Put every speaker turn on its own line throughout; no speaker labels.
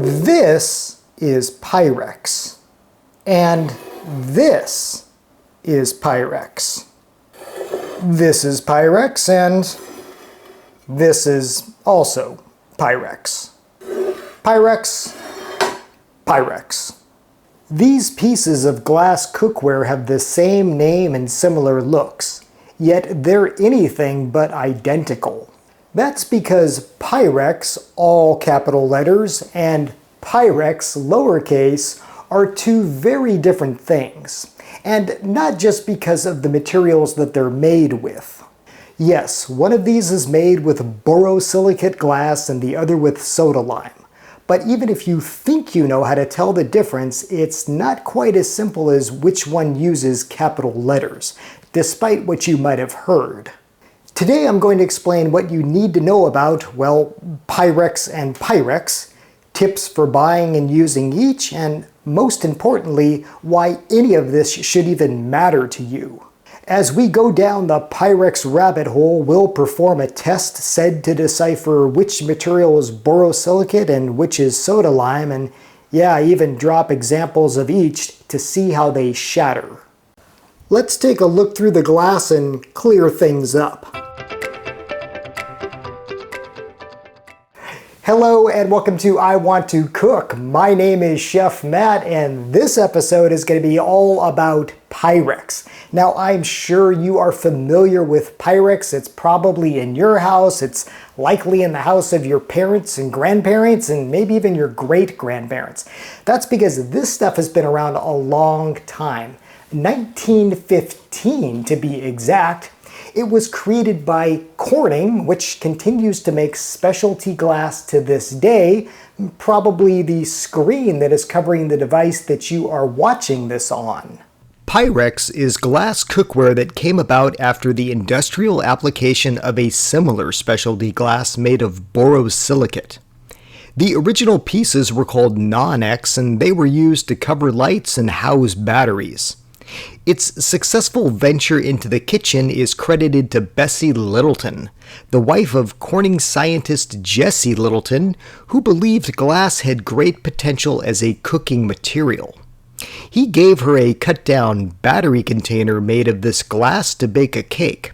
This is Pyrex. And this is Pyrex. This is Pyrex, and this is also Pyrex. Pyrex, Pyrex. These pieces of glass cookware have the same name and similar looks, yet they're anything but identical. That's because Pyrex, all capital letters, and Pyrex, lowercase, are two very different things, and not just because of the materials that they're made with. Yes, one of these is made with borosilicate glass and the other with soda lime. But even if you think you know how to tell the difference, it's not quite as simple as which one uses capital letters, despite what you might have heard. Today I'm going to explain what you need to know about, well, Pyrex and Pyrex, tips for buying and using each, and most importantly, why any of this should even matter to you. As we go down the Pyrex rabbit hole, we'll perform a test said to decipher which material is borosilicate and which is soda lime, and yeah, even drop examples of each to see how they shatter. Let's take a look through the glass and clear things up. Hello and welcome to I Want to Cook. My name is Chef Matt, and this episode is going to be all about Pyrex. Now, I'm sure you are familiar with Pyrex. It's probably in your house. It's likely in the house of your parents and grandparents and maybe even your great-grandparents. That's because this stuff has been around a long time. 1915 to be exact. It was created by Corning, which continues to make specialty glass to this day, probably the screen that is covering the device that you are watching this on.
Pyrex is glass cookware that came about after the industrial application of a similar specialty glass made of borosilicate. The original pieces were called non-X, and they were used to cover lights and house batteries. Its successful venture into the kitchen is credited to Bessie Littleton, the wife of Corning scientist Jesse Littleton, who believed glass had great potential as a cooking material. He gave her a cut-down battery container made of this glass to bake a cake.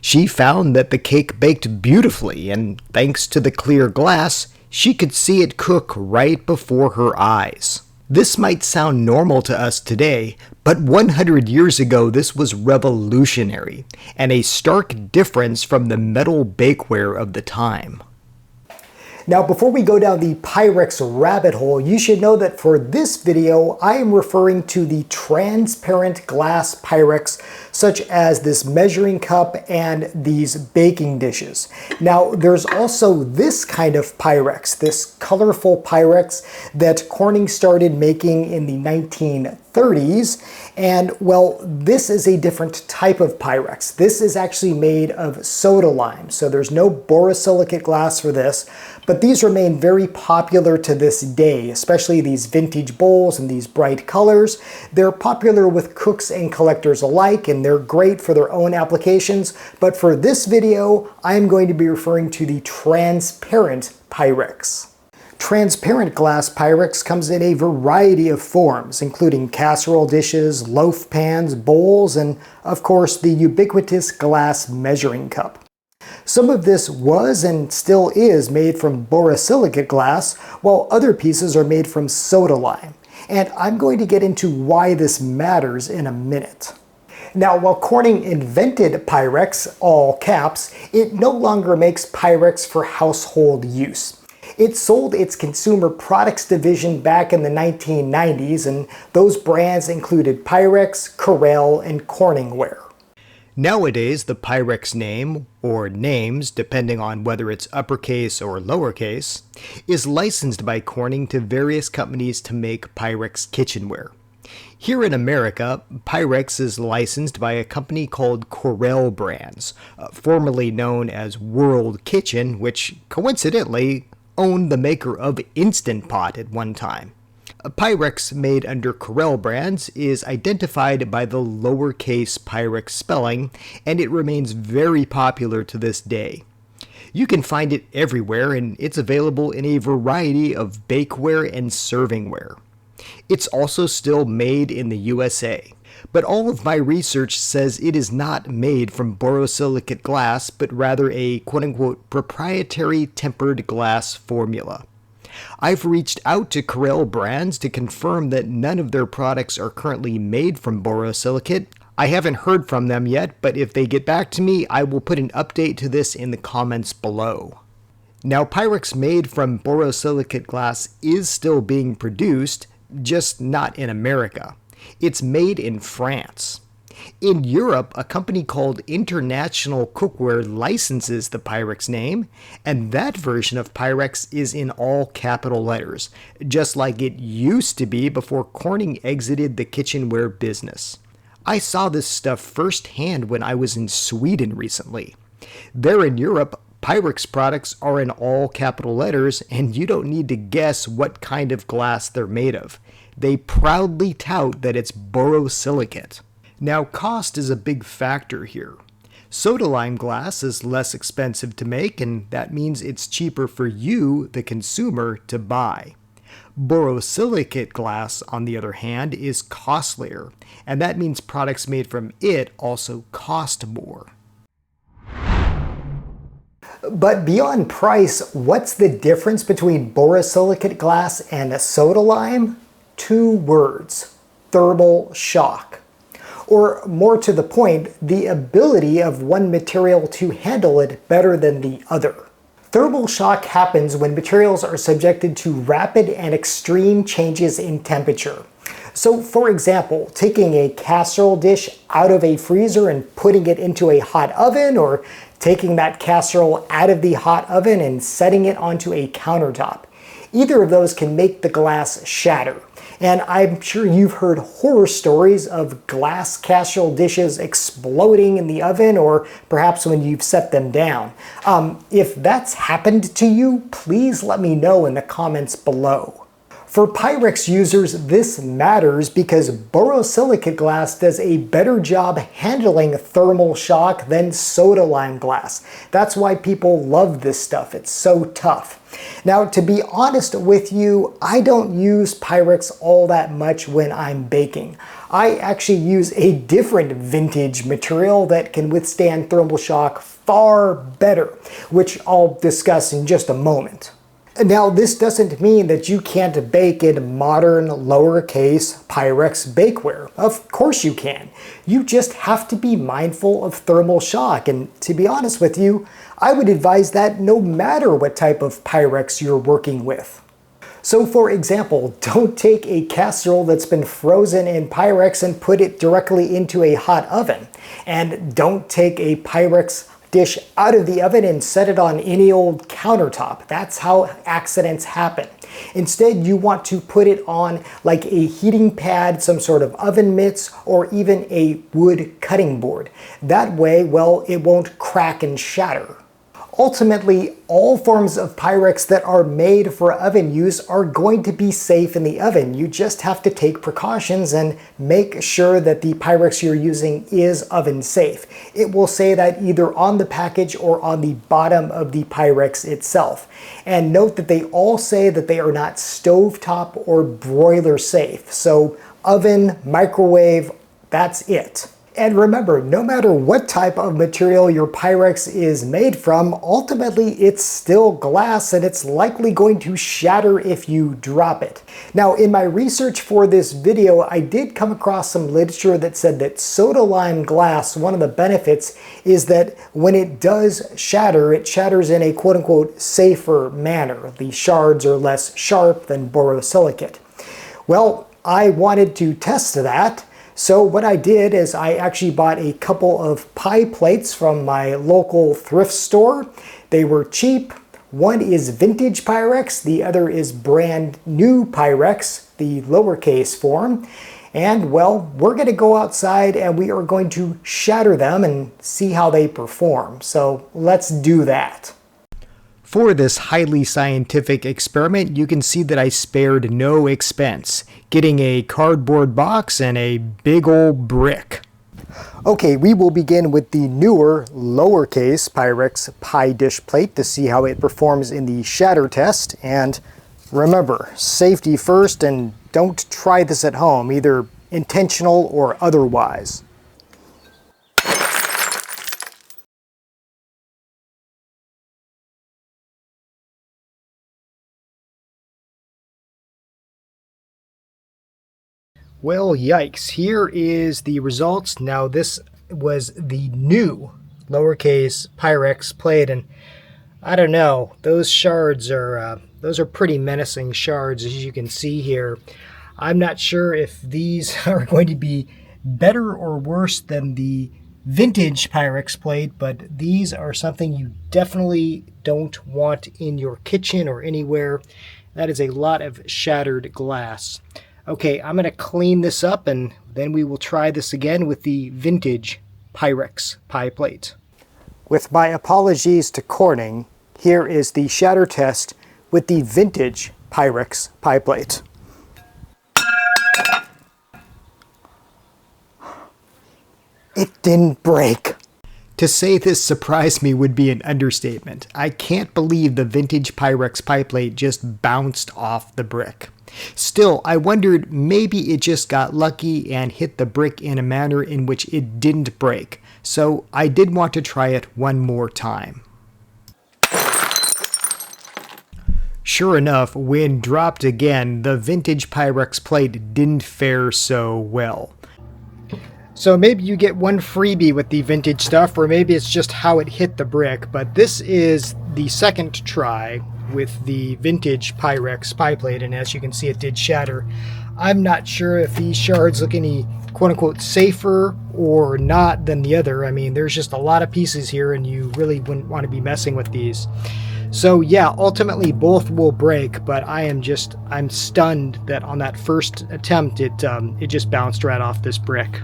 She found that the cake baked beautifully, and thanks to the clear glass, she could see it cook right before her eyes. This might sound normal to us today, but 100 years ago this was revolutionary, and a stark difference from the metal bakeware of the time.
Now, before we go down the Pyrex rabbit hole, you should know that for this video, I am referring to the transparent glass Pyrex, such as this measuring cup and these baking dishes. Now, there's also this kind of Pyrex, this colorful Pyrex that Corning started making in the 1930s. And well, this is a different type of Pyrex. This is actually made of soda lime, so there's no borosilicate glass for this, but these remain very popular to this day, especially these vintage bowls and these bright colors. They're popular with cooks and collectors alike, and they're great for their own applications, but for this video, I'm going to be referring to the transparent Pyrex. Transparent glass Pyrex comes in a variety of forms, including casserole dishes, loaf pans, bowls, and of course the ubiquitous glass measuring cup. Some of this was and still is made from borosilicate glass, while other pieces are made from soda lime. And I'm going to get into why this matters in a minute. Now, while Corning invented Pyrex, all caps, it no longer makes Pyrex for household use. It sold its consumer products division back in the 1990s, and those brands included Pyrex, Corel, and CorningWare.
Nowadays, the Pyrex name, or names depending on whether it's uppercase or lowercase, is licensed by Corning to various companies to make Pyrex kitchenware. Here in America, Pyrex is licensed by a company called Corel Brands, formerly known as World Kitchen, which coincidentally owned the maker of Instant Pot at one time. Pyrex made under Corel Brands is identified by the lowercase Pyrex spelling, and it remains very popular to this day. You can find it everywhere, and it's available in a variety of bakeware and servingware. It's also still made in the USA, but all of my research says it is not made from borosilicate glass, but rather a quote-unquote proprietary tempered glass formula. I've reached out to Corel Brands to confirm that none of their products are currently made from borosilicate. I haven't heard from them yet, but if they get back to me, I will put an update to this in the comments below. Now, Pyrex made from borosilicate glass is still being produced, just not in America. It's made in France. In Europe, a company called International Cookware licenses the Pyrex name, and that version of Pyrex is in all capital letters, just like it used to be before Corning exited the kitchenware business. I saw this stuff firsthand when I was in Sweden recently. There in Europe, Pyrex products are in all capital letters, and you don't need to guess what kind of glass they're made of. They proudly tout that it's borosilicate. Now, cost is a big factor here. Soda lime glass is less expensive to make, and that means it's cheaper for you, the consumer, to buy. Borosilicate glass, on the other hand, is costlier, and that means products made from it also cost more.
But beyond price, what's the difference between borosilicate glass and soda lime? 2 words: thermal shock. Or more to the point, the ability of one material to handle it better than the other. Thermal shock happens when materials are subjected to rapid and extreme changes in temperature. So for example, taking a casserole dish out of a freezer and putting it into a hot oven, or taking that casserole out of the hot oven and setting it onto a countertop. Either of those can make the glass shatter. And I'm sure you've heard horror stories of glass casserole dishes exploding in the oven, or perhaps when you've set them down. If that's happened to you, please let me know in the comments below. For Pyrex users, this matters because borosilicate glass does a better job handling thermal shock than soda lime glass. That's why people love this stuff. It's so tough. Now, to be honest with you, I don't use Pyrex all that much when I'm baking. I actually use a different vintage material that can withstand thermal shock far better, which I'll discuss in just a moment. Now, this doesn't mean that you can't bake in modern, lowercase Pyrex bakeware. Of course you can. You just have to be mindful of thermal shock, and to be honest with you, I would advise that no matter what type of Pyrex you're working with. So for example, don't take a casserole that's been frozen in Pyrex and put it directly into a hot oven. And don't take a Pyrex dish out of the oven and set it on any old countertop. That's how accidents happen. Instead, you want to put it on like a heating pad, some sort of oven mitts, or even a wood cutting board. That way, well, it won't crack and shatter. Ultimately, all forms of Pyrex that are made for oven use are going to be safe in the oven. You just have to take precautions and make sure that the Pyrex you're using is oven safe. It will say that either on the package or on the bottom of the Pyrex itself. And note that they all say that they are not stovetop or broiler safe. So oven, microwave, that's it. And remember, no matter what type of material your Pyrex is made from, ultimately it's still glass and it's likely going to shatter if you drop it. Now, in my research for this video, I did come across some literature that said that soda lime glass, one of the benefits is that when it does shatter, it shatters in a quote-unquote safer manner. The shards are less sharp than borosilicate. Well, I wanted to test that. So what I did is I actually bought a couple of pie plates from my local thrift store. They were cheap. One is vintage Pyrex, the other is brand new Pyrex, the lowercase form. And well, we're going to go outside and we are going to shatter them and see how they perform. So let's do that.
For this highly scientific experiment, you can see that I spared no expense, getting a cardboard box and a big old brick.
Okay, we will begin with the newer, lowercase Pyrex pie dish plate to see how it performs in the shatter test. And remember, safety first, and don't try this at home, either intentional or otherwise. Well, yikes. Here is the results. Now, this was the new lowercase Pyrex plate, and I don't know. Those shards are pretty menacing shards, as you can see here. I'm not sure if these are going to be better or worse than the vintage Pyrex plate, but these are something you definitely don't want in your kitchen or anywhere. That is a lot of shattered glass. Okay, I'm going to clean this up, and then we will try this again with the vintage Pyrex pie plate. With my apologies to Corning, here is the shatter test with the vintage Pyrex pie plate. It didn't break. To say this surprised me would be an understatement. I can't believe the vintage Pyrex pie plate just bounced off the brick. Still, I wondered maybe it just got lucky and hit the brick in a manner in which it didn't break, so I did want to try it one more time. Sure enough, when dropped again, the vintage Pyrex plate didn't fare so well. So maybe you get one freebie with the vintage stuff, or maybe it's just how it hit the brick, but this is the second try with the vintage Pyrex pie plate, and as you can see, it did shatter. I'm not sure if these shards look any quote-unquote safer or not than the other. I mean, there's just a lot of pieces here, and you really wouldn't want to be messing with these. So yeah, ultimately both will break, but I'm stunned that on that first attempt, it just bounced right off this brick.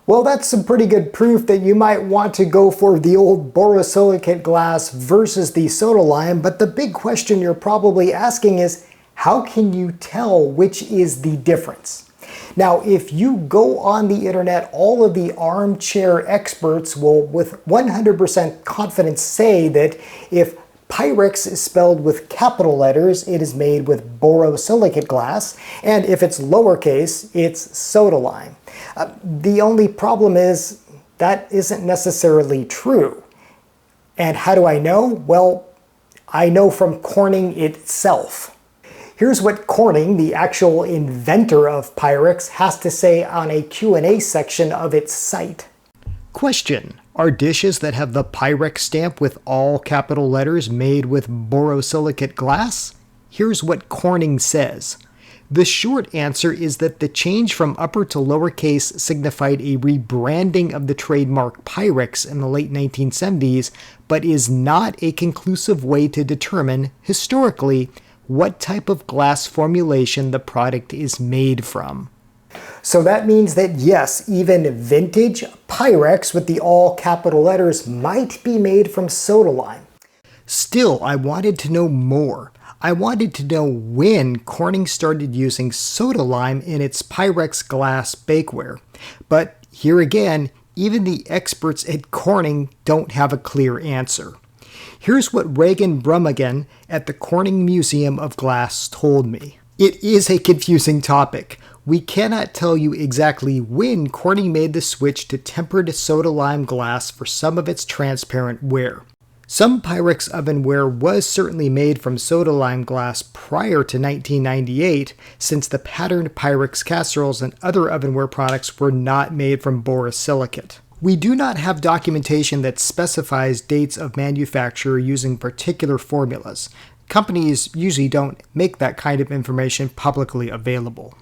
Well, that's some pretty good proof that you might want to go for the old borosilicate glass versus the soda lime, but the big question you're probably asking is, how can you tell which is the difference? Now, if you go on the internet, all of the armchair experts will with 100% confidence say that if Pyrex is spelled with capital letters, it is made with borosilicate glass, and if it's lowercase, it's soda lime. The only problem is that isn't necessarily true. And how do I know? Well, I know from Corning itself. Here's what Corning, the actual inventor of Pyrex, has to say on a Q&A section of its site. Question: are dishes that have the Pyrex stamp with all capital letters made with borosilicate glass? Here's what Corning says. The short answer is that the change from upper to lowercase signified a rebranding of the trademark Pyrex in the late 1970s, but is not a conclusive way to determine, historically, what type of glass formulation the product is made from. So that means that yes, even vintage Pyrex with the all capital letters might be made from soda lime. Still, I wanted to know more. I wanted to know when Corning started using soda lime in its Pyrex glass bakeware. But here again, even the experts at Corning don't have a clear answer. Here's what Regan Brummagem at the Corning Museum of Glass told me. It is a confusing topic. We cannot tell you exactly when Corning made the switch to tempered soda lime glass for some of its transparent ware. Some Pyrex ovenware was certainly made from soda lime glass prior to 1998, since the patterned Pyrex casseroles and other ovenware products were not made from borosilicate. We do not have documentation that specifies dates of manufacture using particular formulas. Companies usually don't make that kind of information publicly available.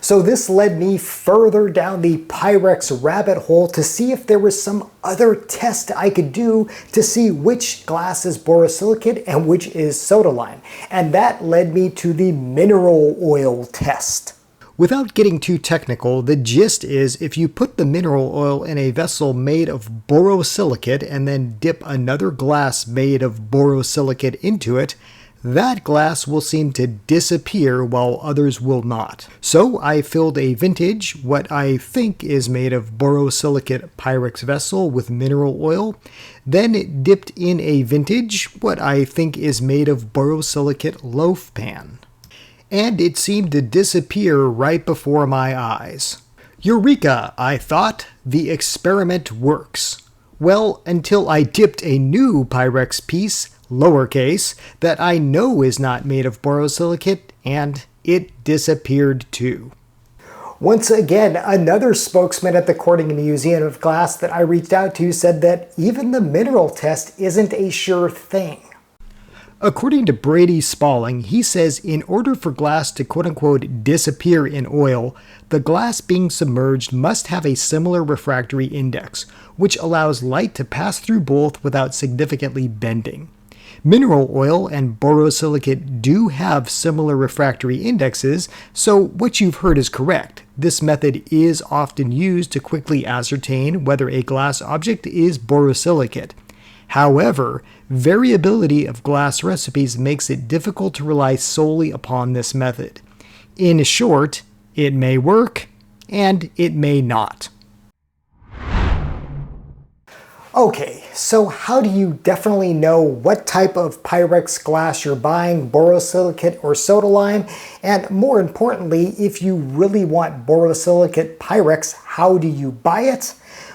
So this led me further down the Pyrex rabbit hole to see if there was some other test I could do to see which glass is borosilicate and which is soda lime. And that led me to the mineral oil test. Without getting too technical, the gist is if you put the mineral oil in a vessel made of borosilicate and then dip another glass made of borosilicate into it,
that glass will seem to disappear while others will not. So I filled a vintage, what I think is made of borosilicate Pyrex vessel with mineral oil, then dipped in a vintage, what I think is made of borosilicate loaf pan. And it seemed to disappear right before my eyes. Eureka, I thought, the experiment works. Well, until I dipped a new Pyrex piece, lowercase, that I know is not made of borosilicate, and it disappeared too.
Once again, another spokesman at the Corning Museum of Glass that I reached out to said that even the mineral test isn't a sure thing.
According to Brady Spalling, he says in order for glass to quote-unquote disappear in oil, the glass being submerged must have a similar refractory index, which allows light to pass through both without significantly bending. Mineral oil and borosilicate do have similar refractory indexes, so what you've heard is correct. This method is often used to quickly ascertain whether a glass object is borosilicate. However, variability of glass recipes makes it difficult to rely solely upon this method. In short, it may work, and it may not.
Okay, so how do you definitely know what type of Pyrex glass you're buying, borosilicate or soda lime? And more importantly, if you really want borosilicate Pyrex, how do you buy it?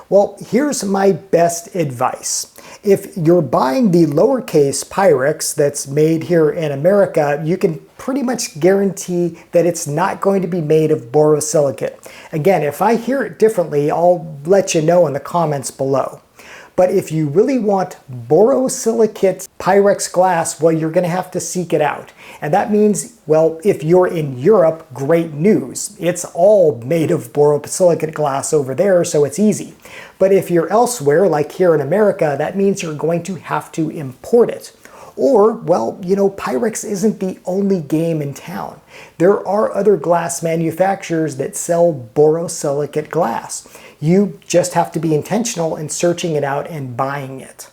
Well, here's my best advice. If you're buying the lowercase Pyrex that's made here in America, you can pretty much guarantee that it's not going to be made of borosilicate. Again, if I hear it differently, I'll let you know in the comments below. But if you really want borosilicate Pyrex glass, well, you're going to have to seek it out. And that means, well, if you're in Europe, great news. It's all made of borosilicate glass over there, so it's easy. But if you're elsewhere, like here in America, that means you're going to have to import it. Or, well, you know, Pyrex isn't the only game in town. There are other glass manufacturers that sell borosilicate glass. You just have to be intentional in searching it out and buying it.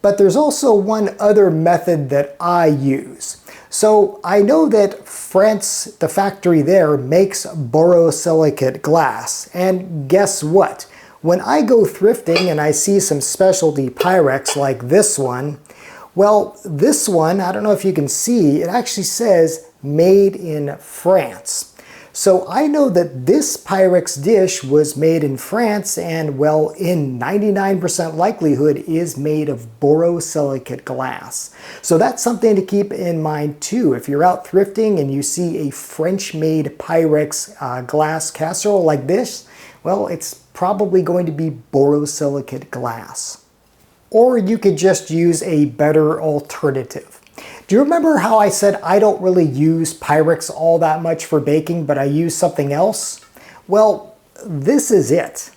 But there's also one other method that I use. So I know that France, the factory there, makes borosilicate glass. And guess what? When I go thrifting and I see some specialty Pyrex like this one, well, this one, I don't know if you can see, it actually says made in France. So I know that this Pyrex dish was made in France and, well, in 99% likelihood is made of borosilicate glass. So that's something to keep in mind too. If you're out thrifting and you see a French-made Pyrex glass casserole like this, well, it's probably going to be borosilicate glass. Or you could just use a better alternative. Do you remember how I said I don't really use Pyrex all that much for baking, but I use something else? Well, this is it.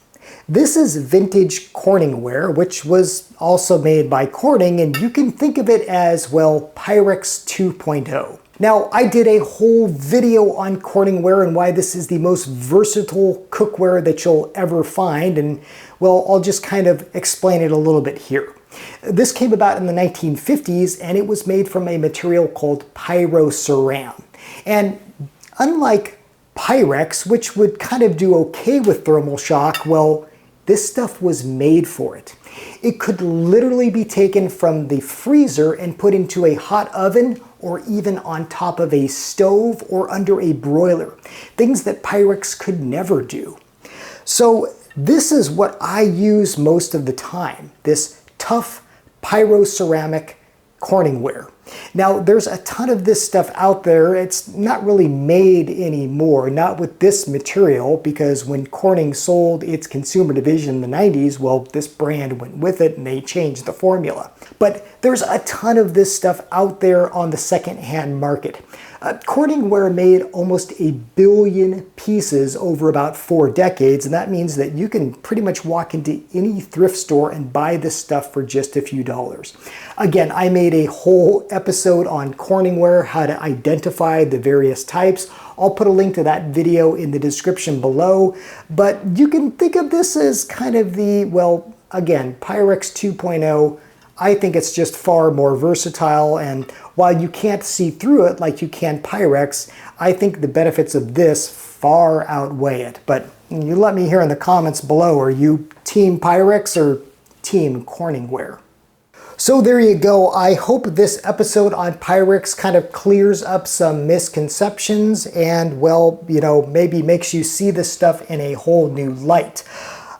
This is vintage CorningWare, which was also made by Corning, and you can think of it as, well, Pyrex 2.0. Now, I did a whole video on CorningWare and why this is the most versatile cookware that you'll ever find, and, well, I'll just kind of explain it a little bit here. This came about in the 1950s, and it was made from a material called pyroceram. And unlike Pyrex, which would kind of do okay with thermal shock, well, this stuff was made for it. It could literally be taken from the freezer and put into a hot oven or even on top of a stove or under a broiler, things that Pyrex could never do. So this is what I use most of the time, this tough pyroceramic CorningWare. Now, there's a ton of this stuff out there. It's not really made anymore, not with this material, because when Corning sold its consumer division in the 90s, well, this brand went with it and they changed the formula. But there's a ton of this stuff out there on the secondhand market. CorningWare made almost 1 billion pieces over about 4 decades, and that means that you can pretty much walk into any thrift store and buy this stuff for just a few dollars. Again, I made a whole episode on CorningWare, how to identify the various types. I'll put a link to that video in the description below, but you can think of this as kind of the, well, again, Pyrex 2.0 I think it's just far more versatile, and while you can't see through it like you can Pyrex, I think the benefits of this far outweigh it. But you let me hear in the comments below, are you Team Pyrex or Team CorningWare? So there you go. I hope this episode on Pyrex kind of clears up some misconceptions and, well, maybe makes you see this stuff in a whole new light.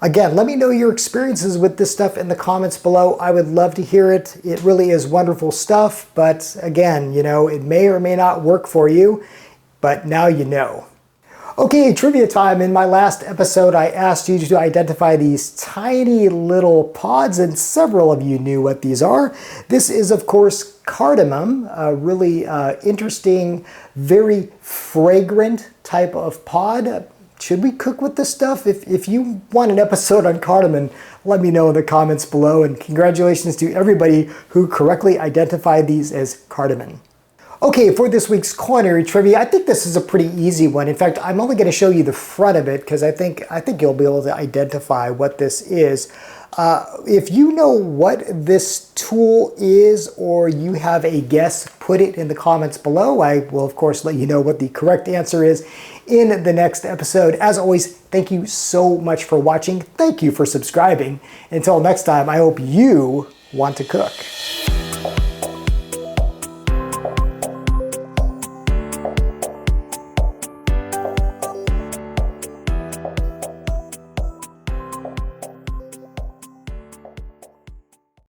Again, let me know your experiences with this stuff in the comments below. I would love to hear it. It really is wonderful stuff, but again, it may or may not work for you, but now you know. Okay, trivia time. In my last episode, I asked you to identify these tiny little pods, and several of you knew what these are. This is, of course, cardamom, a really interesting, very fragrant type of pod. Should we cook with this stuff? If you want an episode on cardamom, let me know in the comments below, and congratulations to everybody who correctly identified these as cardamom. Okay, for this week's culinary trivia, I think this is a pretty easy one. In fact, I'm only going to show you the front of it because I think you'll be able to identify what this is. If you know what this tool is or you have a guess, put it in the comments below. I will, of course, let you know what the correct answer is in the next episode. As always, thank you so much for watching. Thank you for subscribing. Until next time, I hope you want to cook.